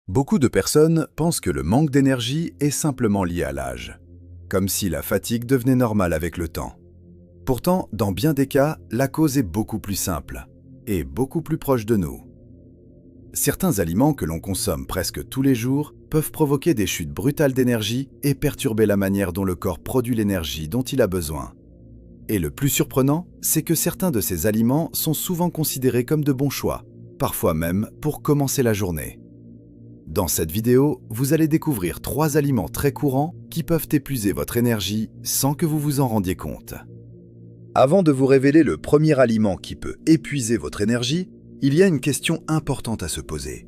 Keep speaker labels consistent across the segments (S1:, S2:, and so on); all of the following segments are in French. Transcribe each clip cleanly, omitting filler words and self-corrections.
S1: Beaucoup de personnes pensent que le manque d'énergie est simplement lié à l'âge, comme si la fatigue devenait normale avec le temps. Pourtant, dans bien des cas, la cause est beaucoup plus simple et beaucoup plus proche de nous. Certains aliments que l'on consomme presque tous les jours peuvent provoquer des chutes brutales d'énergie et perturber la manière dont le corps produit l'énergie dont il a besoin. Et le plus surprenant, c'est que certains de ces aliments sont souvent considérés comme de bons choix, parfois même pour commencer la journée. Dans cette vidéo, vous allez découvrir 3 aliments très courants qui peuvent épuiser votre énergie sans que vous vous en rendiez compte. Avant de vous révéler le premier aliment qui peut épuiser votre énergie, il y a une question importante à se poser.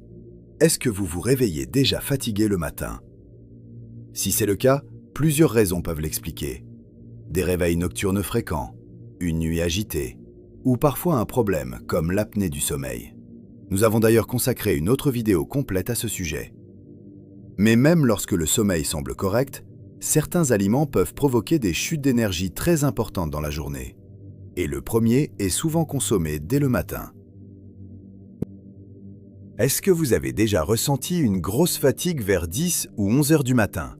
S1: Est-ce que vous vous réveillez déjà fatigué le matin? Si c'est le cas, plusieurs raisons peuvent l'expliquer. Des réveils nocturnes fréquents, une nuit agitée, ou parfois un problème comme l'apnée du sommeil. Nous avons d'ailleurs consacré une autre vidéo complète à ce sujet. Mais même lorsque le sommeil semble correct, certains aliments peuvent provoquer des chutes d'énergie très importantes dans la journée. Et le premier est souvent consommé dès le matin. Est-ce que vous avez déjà ressenti une grosse fatigue vers 10 ou 11 heures du matin?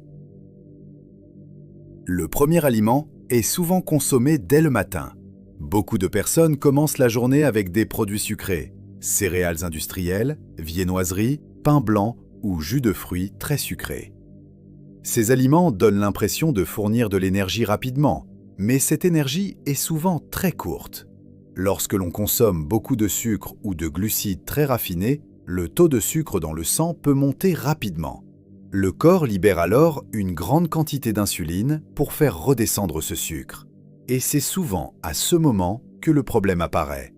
S1: Le premier aliment est souvent consommé dès le matin. Beaucoup de personnes commencent la journée avec des produits sucrés, céréales industrielles, viennoiseries, pain blanc ou jus de fruits très sucrés. Ces aliments donnent l'impression de fournir de l'énergie rapidement, mais cette énergie est souvent très courte. Lorsque l'on consomme beaucoup de sucre ou de glucides très raffinés, le taux de sucre dans le sang peut monter rapidement. Le corps libère alors une grande quantité d'insuline pour faire redescendre ce sucre. Et c'est souvent à ce moment que le problème apparaît.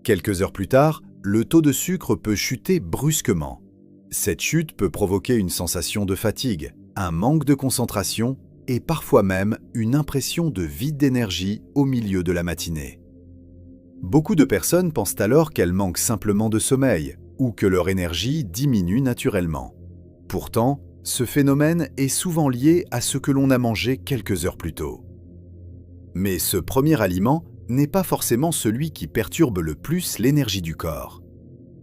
S1: Quelques heures plus tard, le taux de sucre peut chuter brusquement. Cette chute peut provoquer une sensation de fatigue, un manque de concentration et parfois même une impression de vide d'énergie au milieu de la matinée. Beaucoup de personnes pensent alors qu'elles manquent simplement de sommeil ou que leur énergie diminue naturellement. Pourtant, ce phénomène est souvent lié à ce que l'on a mangé quelques heures plus tôt. Mais ce premier aliment n'est pas forcément celui qui perturbe le plus l'énergie du corps.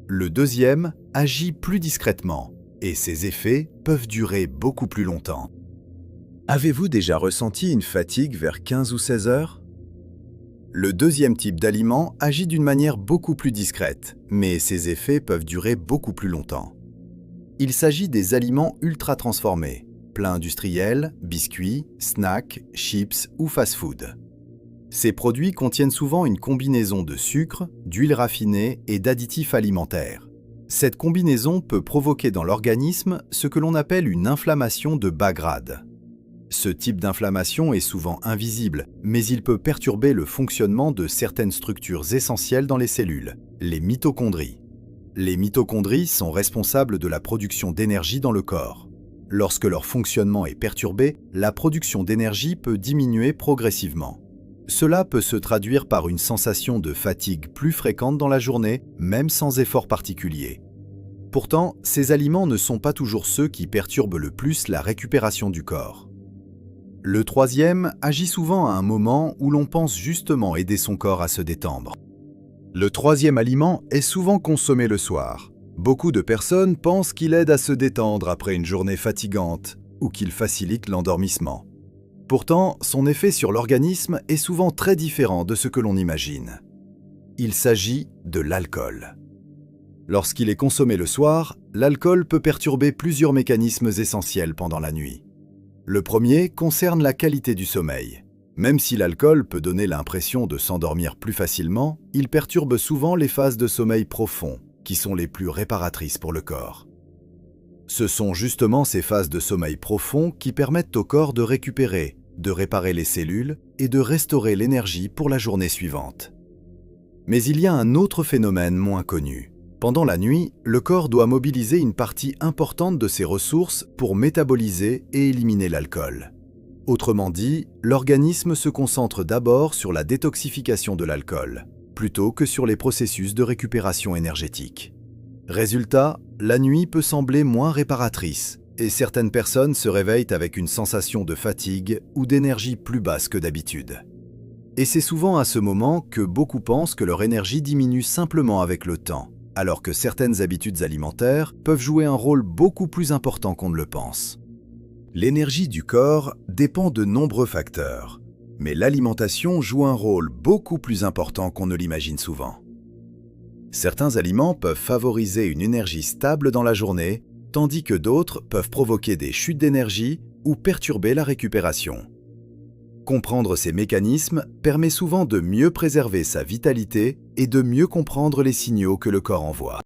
S1: Le deuxième agit plus discrètement et ses effets peuvent durer beaucoup plus longtemps. Avez-vous déjà ressenti une fatigue vers 15 ou 16 heures? Le deuxième type d'aliment agit d'une manière beaucoup plus discrète, mais ses effets peuvent durer beaucoup plus longtemps. Il s'agit des aliments ultra transformés, plats industriels, biscuits, snacks, chips ou fast-food. Ces produits contiennent souvent une combinaison de sucre, d'huile raffinée et d'additifs alimentaires. Cette combinaison peut provoquer dans l'organisme ce que l'on appelle une inflammation de bas grade. Ce type d'inflammation est souvent invisible, mais il peut perturber le fonctionnement de certaines structures essentielles dans les cellules, les mitochondries. Les mitochondries sont responsables de la production d'énergie dans le corps. Lorsque leur fonctionnement est perturbé, la production d'énergie peut diminuer progressivement. Cela peut se traduire par une sensation de fatigue plus fréquente dans la journée, même sans effort particulier. Pourtant, ces aliments ne sont pas toujours ceux qui perturbent le plus la récupération du corps. Le troisième agit souvent à un moment où l'on pense justement aider son corps à se détendre. Le troisième aliment est souvent consommé le soir. Beaucoup de personnes pensent qu'il aide à se détendre après une journée fatigante ou qu'il facilite l'endormissement. Pourtant, son effet sur l'organisme est souvent très différent de ce que l'on imagine. Il s'agit de l'alcool. Lorsqu'il est consommé le soir, l'alcool peut perturber plusieurs mécanismes essentiels pendant la nuit. Le premier concerne la qualité du sommeil. Même si l'alcool peut donner l'impression de s'endormir plus facilement, il perturbe souvent les phases de sommeil profond, qui sont les plus réparatrices pour le corps. Ce sont justement ces phases de sommeil profond qui permettent au corps de récupérer, de réparer les cellules et de restaurer l'énergie pour la journée suivante. Mais il y a un autre phénomène moins connu. Pendant la nuit, le corps doit mobiliser une partie importante de ses ressources pour métaboliser et éliminer l'alcool. Autrement dit, l'organisme se concentre d'abord sur la détoxification de l'alcool, plutôt que sur les processus de récupération énergétique. Résultat, la nuit peut sembler moins réparatrice, et certaines personnes se réveillent avec une sensation de fatigue ou d'énergie plus basse que d'habitude. Et c'est souvent à ce moment que beaucoup pensent que leur énergie diminue simplement avec le temps, alors que certaines habitudes alimentaires peuvent jouer un rôle beaucoup plus important qu'on ne le pense. L'énergie du corps dépend de nombreux facteurs, mais l'alimentation joue un rôle beaucoup plus important qu'on ne l'imagine souvent. Certains aliments peuvent favoriser une énergie stable dans la journée, tandis que d'autres peuvent provoquer des chutes d'énergie ou perturber la récupération. Comprendre ces mécanismes permet souvent de mieux préserver sa vitalité et de mieux comprendre les signaux que le corps envoie.